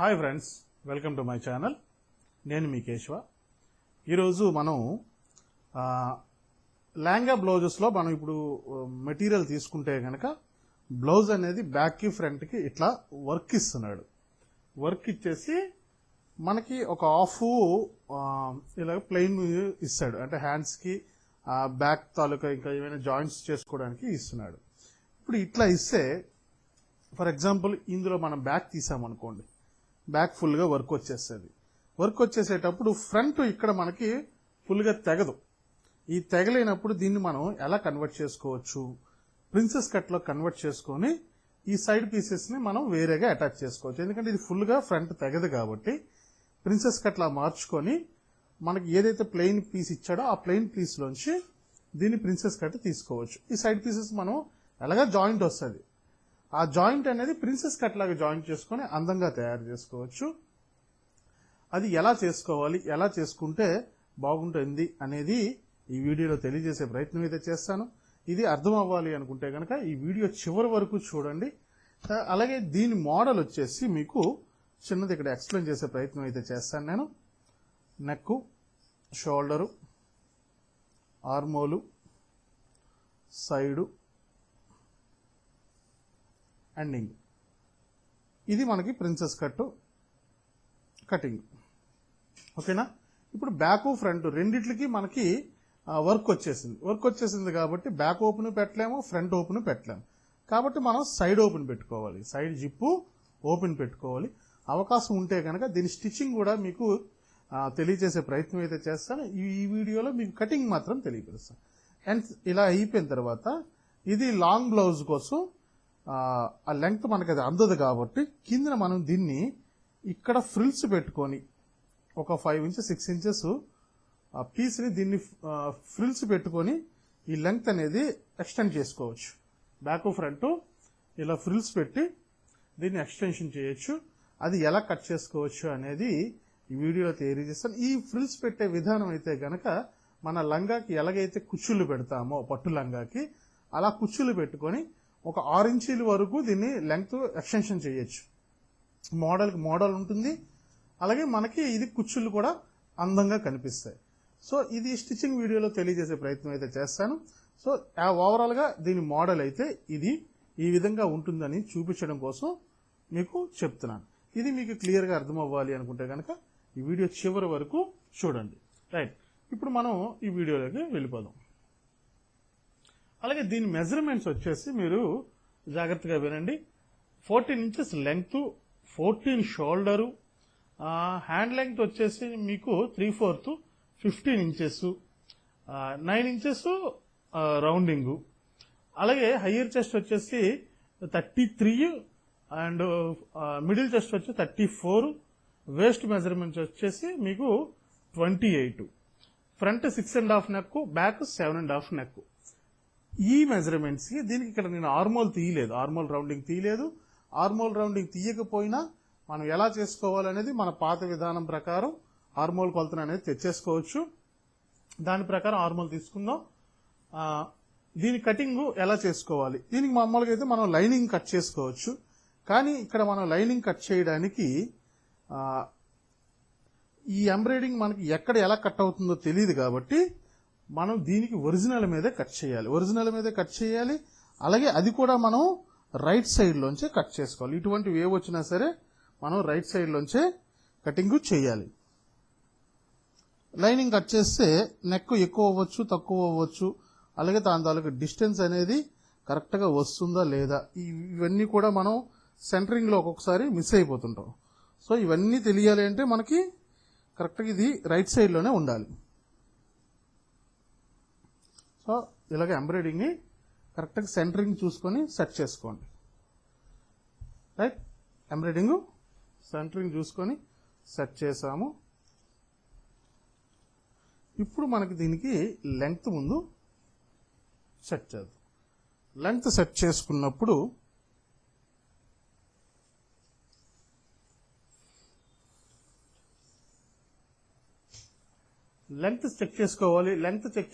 Hi friends, welcome to my channel. నేను మీ కేశవ. ఈరోజు మనం లెహంగా బ్లౌజెస్లో మనం ఇప్పుడు మెటీరియల్ తీసుకుంటే కనుక బ్లౌజ్ అనేది బ్యాక్కి ఫ్రంట్కి ఇట్లా వర్క్ ఇస్తున్నాడు. వర్క్ ఇచ్చేసి మనకి ఒక హాఫ్ ఇలా ప్లెయిన్ ఇస్తాడు, అంటే హ్యాండ్స్కి బ్యాక్ తాలూకా ఇంకా ఏమైనా జాయింట్స్ చేసుకోవడానికి ఇస్తున్నాడు. ఇప్పుడు ఇట్లా ఇస్తే ఫర్ ఎగ్జాంపుల్ ఇందులో మనం బ్యాక్ తీసామనుకోండి, బ్యాక్ ఫుల్గా వర్క్ వచ్చేస్తుంది. వర్క్ వచ్చేసేటప్పుడు ఫ్రంట్ ఇక్కడ మనకి ఫుల్గా తెగదు. ఈ తెగలేనప్పుడు దీన్ని మనం ఎలా కన్వర్ట్ చేసుకోవచ్చు, ప్రిన్సెస్ కట్లో కన్వర్ట్ చేసుకొని ఈ సైడ్ పీసెస్ని మనం వేరేగా అటాచ్ చేసుకోవచ్చు. ఎందుకంటే ఇది ఫుల్గా ఫ్రంట్ తెగదు కాబట్టి ప్రిన్సెస్ కట్లా మార్చుకొని మనకి ఏదైతే ప్లెయిన్ పీస్ ఇచ్చాడో ఆ ప్లెయిన్ పీస్లోంచి దీన్ని ప్రిన్సెస్ కట్ తీసుకోవచ్చు. ఈ సైడ్ పీసెస్ మనం ఎలాగా జాయింట్ వస్తుంది, ఆ జాయింట్ అనేది ప్రిన్సెస్ కట్ లాగా జాయింట్ చేసుకొని అందంగా తయారు చేసుకోవచ్చు. అది ఎలా చేసుకోవాలి, ఎలా చేసుకుంటే బాగుంటుంది అనేది ఈ వీడియోలో తెలియజేసే ప్రయత్నం అయితే చేస్తాను. ఇది అర్థం అవ్వాలి అనుకుంటే కనుక ఈ వీడియో చివరి వరకు చూడండి. అలాగే దీని మోడల్ వచ్చేసి మీకు చిన్నది ఇక్కడ ఎక్స్ప్లెయిన్ చేసే ప్రయత్నం అయితే చేస్తాను నేను. నెక్, షోల్డరు, ఆర్మోలు, సైడు, ఎండింగ్. ఇది మనకి ప్రిన్సెస్ కట్ కటింగ్. ఓకేనా? ఇప్పుడు బ్యాక్ ఫ్రంట్ రెండిట్లకి మనకి వర్క్ వచ్చేసింది కాబట్టి బ్యాక్ ఓపెన్ పెట్టలేము, ఫ్రంట్ ఓపెన్ పెట్టలేము. కాబట్టి మనం సైడ్ ఓపెన్ పెట్టుకోవాలి, సైడ్ జిప్పు ఓపెన్ పెట్టుకోవాలి. అవకాశం ఉంటే కనుక దీని స్టిచ్చింగ్ కూడా మీకు తెలియజేసే ప్రయత్నం అయితే చేస్తాను. ఈ వీడియోలో మీకు కటింగ్ మాత్రం తెలియపరుస్తాను. అండ్ ఇలా అయిపోయిన తర్వాత ఇది లాంగ్ బ్లౌజ్ కోసం ఆ లెంగ్త్ మనకి అది అందదు కాబట్టి కింద మనం దీన్ని ఇక్కడ ఫ్రిల్స్ పెట్టుకొని ఒక 5 ఇంచెస్ 6 ఇంచెస్ పీస్ని దీన్ని ఫ్రిల్స్ పెట్టుకొని ఈ లెంగ్త్ అనేది ఎక్స్టెండ్ చేసుకోవచ్చు. బ్యాక్ ఫ్రంట్ ఇలా ఫ్రిల్స్ పెట్టి దీన్ని ఎక్స్టెన్షన్ చేయొచ్చు. అది ఎలా కట్ చేసుకోవచ్చు అనేది ఈ వీడియోలో తెలియజేస్తాను. ఈ ఫ్రిల్స్ పెట్టే విధానం అయితే గనక మన లంగాకి ఎలాగైతే కుచ్చుళ్ళు పెడతామో పట్టు లంగాకి అలా కుచ్చుళ్ళు పెట్టుకొని ఒక 6 ఇంచీల వరకు దీన్ని లెంగ్త్ ఎక్స్టెన్షన్ చేయొచ్చు. మోడల్ ఉంటుంది. అలాగే మనకి ఇది కుచ్చుళ్ళు కూడా అందంగా కనిపిస్తాయి. సో ఇది స్టిచ్చింగ్ వీడియోలో తెలియజేసే ప్రయత్నం అయితే చేస్తాను. సో ఓవరాల్గా దీని మోడల్ అయితే ఇది ఈ విధంగా ఉంటుందని చూపించడం కోసం మీకు చెప్తున్నాను. ఇది మీకు క్లియర్గా అర్థం అవ్వాలి అనుకుంటే కనుక ఈ వీడియో చివరి వరకు చూడండి. రైట్, ఇప్పుడు మనం ఈ వీడియోలోకి వెళ్ళిపోదాం. అలాగే దీని మెజర్మెంట్స్ వచ్చేసి మీరు జాగ్రత్తగా వినండి. 14 inches length, 14 shoulder, hand length వచ్చేసి మీకు 3/4 15 ఇంచెస్, 9 ఇంచెస్ రౌండింగు. అలాగే హయ్యర్ చెస్ట్ వచ్చేసి 33 అండ్ మిడిల్ చెస్ట్ వచ్చి 34, వేస్ట్ మెజర్మెంట్స్ వచ్చేసి మీకు 28, ఫ్రంట్ 6.5 నెక్, బ్యాక్ 7.5 నెక్. ఈ మెజర్మెంట్స్ కి దీనికి ఇక్కడ నేను ఆర్మోల్ రౌండింగ్ తీయలేదు. ఆర్మోల్ రౌండింగ్ తీయకపోయినా మనం ఎలా చేసుకోవాలనేది మన పాత విధానం ప్రకారం ఆర్మోల్ కొలతను అనేది తెచ్చేసుకోవచ్చు. దాని ప్రకారం ఆర్మోల్ తీసుకుందాం. దీని కటింగ్ ఎలా చేసుకోవాలి, దీనికి మామూలుగా అయితే మనం లైనింగ్ కట్ చేసుకోవచ్చు. కానీ ఇక్కడ మనం లైనింగ్ కట్ చేయడానికి ఈ ఎంబ్రాయిడింగ్ మనకి ఎక్కడ ఎలా కట్ అవుతుందో తెలియదు కాబట్టి మనం దీనికి ఒరిజినల్ మీదే కట్ చేయాలి. అలాగే అది కూడా మనం రైట్ సైడ్ లోంచే కట్ చేసుకోవాలి. ఇటువంటి వేవ్ వచ్చినా సరే మనం రైట్ సైడ్ లోంచే కటింగ్ చేయాలి. లైనింగ్ కట్ చేస్తే నెక్ ఎక్కువ అవ్వచ్చు, తక్కువ అవ్వచ్చు. అలాగే దాని తాలూకు డిస్టెన్స్ అనేది కరెక్ట్గా వస్తుందా లేదా, ఇవన్నీ కూడా మనం సెంటరింగ్లో ఒక్కొక్కసారి మిస్ అయిపోతుంటాం. సో ఇవన్నీ తెలియాలి అంటే మనకి కరెక్ట్గా ఇది రైట్ సైడ్లోనే ఉండాలి. సో ఇలాగ ఎంబ్రాయిడింగ్ని కరెక్ట్గా సెంటరింగ్ చూసుకొని సెట్ చేసుకోండి. రైట్, ఎంబ్రాయిడింగ్ సెంటరింగ్ చూసుకొని సెట్ చేసాము. ఇప్పుడు మనకి దీనికి లెంగ్త్ ముందు సెట్ చేద్దాం. లెంగ్త్ సెట్ చేసుకున్నప్పుడు లెంగ్త్ చెక్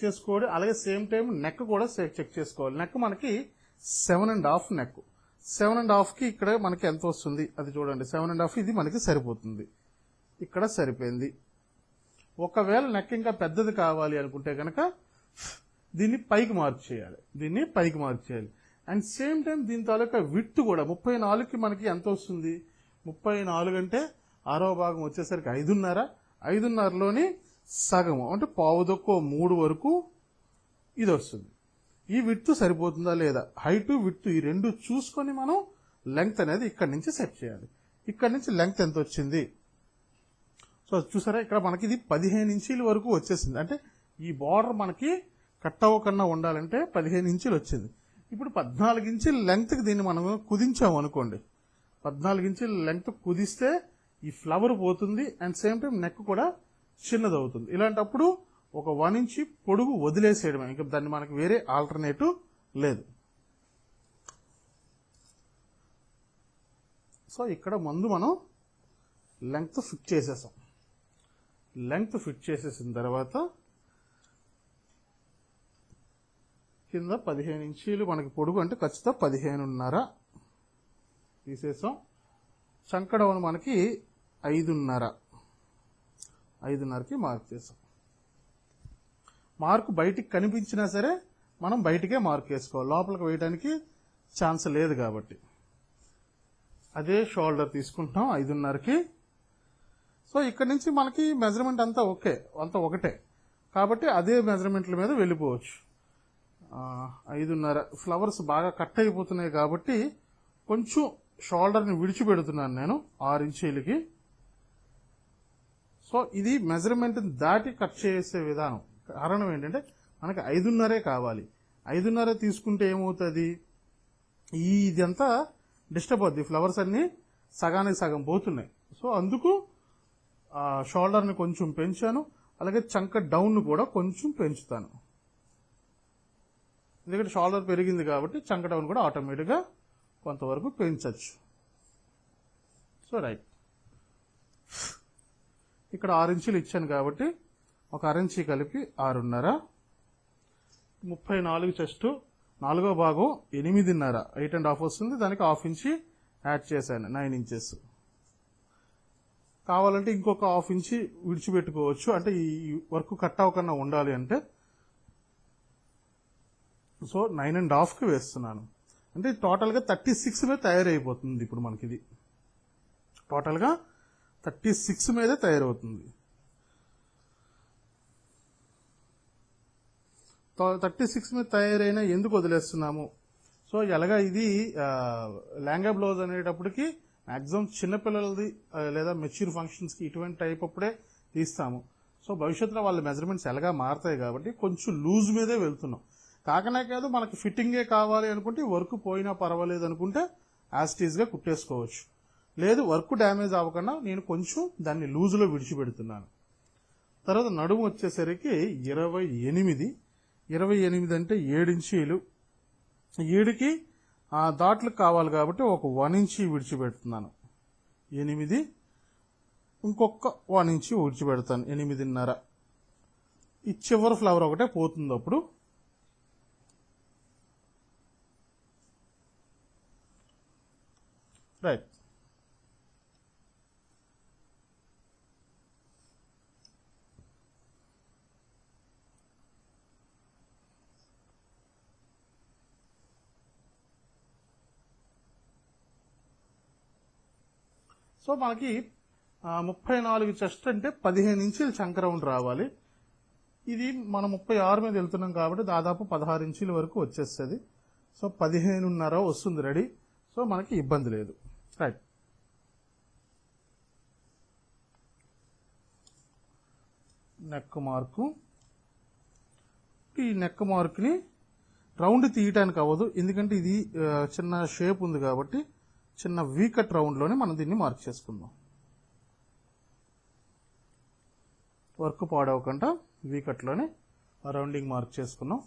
చేసుకోవాలి. అలాగే సేమ్ టైం నెక్ కూడా చెక్ చేసుకోవాలి. నెక్ మనకి 7.5 నెక్. 7.5కి ఇక్కడ మనకి ఎంత వస్తుంది అది చూడండి. 7.5 ఇది మనకి సరిపోతుంది, ఇక్కడ సరిపోయింది. ఒకవేళ నెక్ ఇంకా పెద్దది కావాలి అనుకుంటే కనుక దీన్ని పైకి మార్క్ చేయాలి. అండ్ సేమ్ టైం దీని తాలూకా విడ్త్ కూడా 34కి మనకి ఎంత వస్తుంది, 34 అంటే 6వ భాగం వచ్చేసరికి 5.5, 5.5లోని సగము అంటే పావుదొక్కో 3 వరకు ఇది వస్తుంది. ఈ విడ్త్ సరిపోతుందా లేదా, హైట్ విడ్త్ ఈ రెండు చూసుకొని మనం లెంగ్త్ అనేది ఇక్కడి నుంచి సెట్ చేయాలి. ఇక్కడి నుంచి లెంగ్త్ ఎంత వచ్చింది, సో చూసారా ఇక్కడ మనకి ఇది 15 ఇంచీల వరకు వచ్చేసింది. అంటే ఈ బార్డర్ మనకి కట్ అవ్వకుండా ఉండాలంటే 15 ఇంచులు వచ్చింది. ఇప్పుడు 14 ఇంచుల లెంగ్త్కి దీన్ని మనం కుదించాము అనుకోండి, 14 ఇంచుల లెంగ్త్ కుదిస్తే ఈ ఫ్లవర్ పోతుంది అండ్ సేమ్ టైం నెక్ కూడా చిన్నదవుతుంది. ఇలాంటప్పుడు ఒక 1 ఇంచ్ పొడుగు వదిలేసేయడమే, ఇంకా దాన్ని మనకి వేరే ఆల్టర్నేటివ్ లేదు. సో ఇక్కడ ముందు మనం లెంగ్త్ ఫిట్ చేసేసాం. లెంగ్త్ ఫిట్ చేసేసిన తర్వాత కింద 15 ఇంచీలు మనకి పొడుగు అంటే ఖచ్చితంగా 15.5 తీసేసాం. చంకడౌన్ మనకి 5.5కి మార్క్ చేసాం. మార్కు బయటికి కనిపించినా సరే మనం బయటికే మార్క్ వేసుకోవాలి, లోపలికి వేయడానికి ఛాన్స్ లేదు కాబట్టి. అదే షోల్డర్ తీసుకుంటాం 5.5కి. సో ఇక్కడ నుంచి మనకి మెజర్మెంట్ అంతా ఒకటే కాబట్టి అదే మెజర్మెంట్ల మీద వెళ్ళిపోవచ్చు. 5.5 ఫ్లవర్స్ బాగా కట్ అయిపోతున్నాయి కాబట్టి కొంచెం షోల్డర్ని విడిచిపెడుతున్నాను నేను 6 ఇంచీలకి. సో ఇది మెజర్మెంట్ దాటి కట్ చేసే విధానం. కారణం ఏంటంటే మనకి 5.5 కావాలి. 5.5 తీసుకుంటే ఏమవుతుంది, ఇదంతా డిస్టర్బ్ అవుద్ది, ఫ్లవర్స్ అన్ని సగానికి సగం పోతున్నాయి. సో అందుకు షోల్డర్ని కొంచెం పెంచాను, అలాగే చంక డౌన్ కూడా కొంచెం పెంచుతాను. ఎందుకంటే షోల్డర్ పెరిగింది కాబట్టి చంక డౌన్ కూడా ఆటోమేటిక్గా కొంతవరకు పెంచవచ్చు. సో రైట్, ఇక్కడ 6 ఇంచులు ఇచ్చాను కాబట్టి ఒక అరెంచి కలిపి 6.5. 34 చెస్ట్, 4వ భాగం 8.5, 8.5 వస్తుంది. దానికి 1/2 ఇంచి యాడ్ చేశాను, 9 ఇంచెస్. కావాలంటే ఇంకొక 1/2 ఇంచి విడిచిపెట్టుకోవచ్చు, అంటే ఈ వర్క్ కట్ అవ్వకుండా ఉండాలి అంటే. సో 9.5కి వేస్తున్నాను. అంటే టోటల్గా 36 మీద తయారైపోతుంది. ఇప్పుడు మనకి ఇది టోటల్గా 36 మీదే తయారవుతుంది. 36 మీద తయారైన ఎందుకు వదిలేస్తున్నాము, సో ఎలాగా ఇది లెహంగా బ్లౌజ్ అనేటప్పటికి మ్యాక్సిమం చిన్నపిల్లలది లేదా మెచ్యూర్ ఫంక్షన్స్కి ఇటువంటి టైప్ అప్పుడే తీస్తాము. సో భవిష్యత్తులో వాళ్ళ మెజర్మెంట్స్ ఎలాగా మారుతాయి కాబట్టి కొంచెం లూజ్ మీదే వెళ్తున్నాం. కాకనే కాదు, మనకి ఫిట్టింగే కావాలి అనుకుంటే వర్క్ పోయినా పర్వాలేదు అనుకుంటే యాస్టీజ్గా కుట్టేసుకోవచ్చు. లేదు వర్క్ డ్యామేజ్ అవ్వకుండా నేను కొంచెం దాన్ని లూజ్లో విడిచిపెడుతున్నాను. తర్వాత నడుము వచ్చేసరికి 28 అంటే 7 ఇంచీలు. 7కి దాట్లు కావాలి కాబట్టి ఒక 1 ఇంచి విడిచిపెడుతున్నాను. 8, ఇంకొక 1 ఇంచి విడిచిపెడతాను, 8.5. ఈ చివరి ఫ్లవర్ ఒకటే పోతుంది అప్పుడు. రైట్, సో మనకి 34 చెస్ట్ అంటే 15 ఇంచీలు చంక రౌండ్ రావాలి. ఇది మనం 36 మీద వెళ్తున్నాం కాబట్టి దాదాపు 16 ఇంచీల వరకు వచ్చేస్తుంది. సో 15.5 వస్తుంది రెడీ. సో మనకి ఇబ్బంది లేదు. Right, neck mark. ఈ నెక్ మార్క్ని రౌండ్ తీయటానికి అవ్వదు, ఎందుకంటే ఇది చిన్న షేప్ ఉంది కాబట్టి చిన్న వీకట్ రౌండ్లోనే మనం దీన్ని మార్క్ చేసుకుందాం. వర్క్ పాడవకుండా వీకట్లోనే రౌండింగ్ మార్క్ చేసుకున్నాం,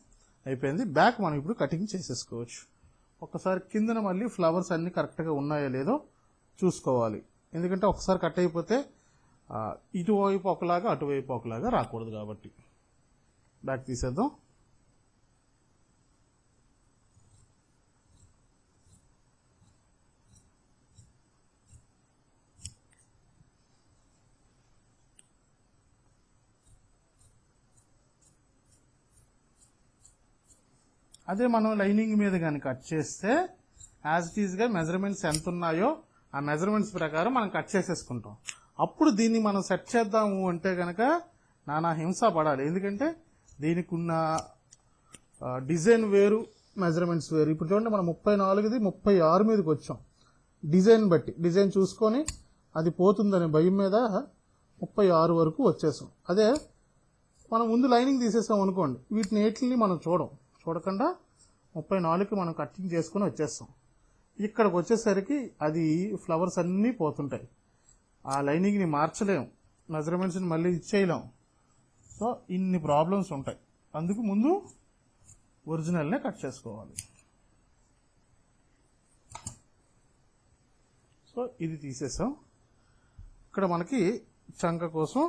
అయిపోయింది. బ్యాక్ మనం ఇప్పుడు కటింగ్ చేసేసుకోవచ్చు. ఒకసారి కిందన మళ్ళీ ఫ్లవర్స్ అన్ని కరెక్ట్గా ఉన్నాయో లేదో చూసుకోవాలి, ఎందుకంటే ఒకసారి కట్ అయిపోతే ఇటువైపు ఒకలాగా అటువైపు ఒకలాగా రాకూడదు కాబట్టి. బ్యాక్ తీసేద్దాం. అదే మనం లైనింగ్ మీద కానీ కట్ చేస్తే యాజ్ ఇట్ ఈజ్గా మెజర్మెంట్స్ ఎంత ఉన్నాయో ఆ మెజర్మెంట్స్ ప్రకారం మనం కట్ చేసేసుకుంటాం. అప్పుడు దీన్ని మనం సెట్ చేద్దాము అంటే కనుక నానా హింస పడాలి. ఎందుకంటే దీనికి ఉన్న డిజైన్ వేరు, మెజర్మెంట్స్ వేరు. ఇప్పుడు చూడండి మనం 34ది 36 మీదకి వచ్చాం. డిజైన్ బట్టి డిజైన్ చూసుకొని అది పోతుందనే భయం మీద 36 వరకు వచ్చేసాం. అదే మనం ముందు లైనింగ్ తీసేసాం అనుకోండి, వీటిని ఏటిని మనం చూడకుండా 34కి మనం కటింగ్ చేసుకుని వచ్చేస్తాం. ఇక్కడికి వచ్చేసరికి అది ఫ్లవర్స్ అన్నీ పోతుంటాయి. ఆ లైనింగ్ని మార్చలేం, మెజర్మెంట్స్ని మళ్ళీ ఇచ్చేయలేం. సో ఇన్ని ప్రాబ్లమ్స్ ఉంటాయి. అందుకు ముందు ఒరిజినల్నే కట్ చేసుకోవాలి. సో ఇది తీసేసాం. ఇక్కడ మనకి చంక కోసం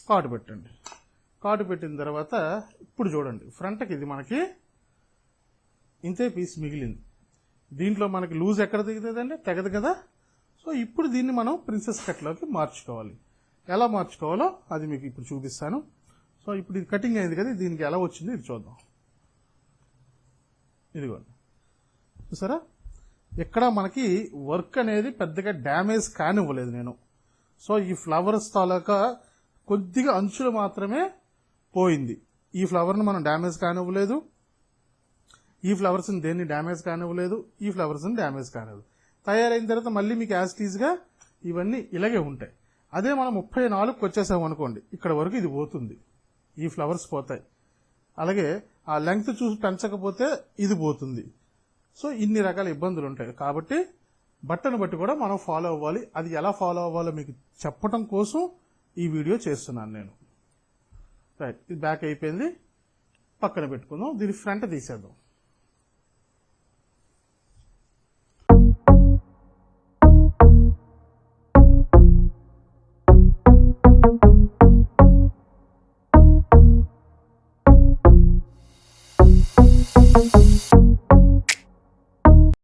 కాటు పెట్టండి. కాటు పెట్టిన తర్వాత ఇప్పుడు చూడండి, ఫ్రంట్కి ఇది మనకి ఇంతే పీస్ మిగిలింది. దీంట్లో మనకి లూజ్ ఎక్కడ దిగుతుందండి, తెగదు కదా. సో ఇప్పుడు దీన్ని మనం ప్రిన్సెస్ కట్లోకి మార్చుకోవాలి. ఎలా మార్చుకోవాలో అది మీకు ఇప్పుడు చూపిస్తాను. సో ఇప్పుడు ఇది కటింగ్ అయింది కదా, దీనికి ఎలా వచ్చింది ఇది చూద్దాం. ఇదిగోండి, చూసారా, ఎక్కడ మనకి వర్క్ అనేది పెద్దగా డ్యామేజ్ కానివ్వలేదు నేను. సో ఈ ఫ్లవర్స్ తాలూకా కొద్దిగా అంచులు మాత్రమే పోయింది. ఈ ఫ్లవర్ని మనం డ్యామేజ్ కానివ్వలేదు, ఈ ఫ్లవర్స్ని దేన్ని డ్యామేజ్ కానివ్వలేదు, ఈ ఫ్లవర్స్ని డ్యామేజ్ కానివ్వలేదు. తయారైన తర్వాత మళ్ళీ మీకు యాజ్ టీజ్గా ఇవన్నీ ఇలాగే ఉంటాయి. అదే మనం 34కి వచ్చేసాం అనుకోండి, ఇక్కడ వరకు ఇది పోతుంది, ఈ ఫ్లవర్స్ పోతాయి. అలాగే ఆ లెంగ్త్ చూసి పెంచకపోతే ఇది పోతుంది. సో ఇన్ని రకాల ఇబ్బందులు ఉంటాయి. కాబట్టి బట్టను బట్టి కూడా మనం ఫాలో అవ్వాలి. అది ఎలా ఫాలో అవ్వాలో మీకు చెప్పడం కోసం ఈ వీడియో చేస్తున్నాను నేను. రైట్, ఇది బ్యాక్ అయిపోయింది, పక్కన పెట్టుకుందాం. దీని ఫ్రంట్ తీసేద్దాం.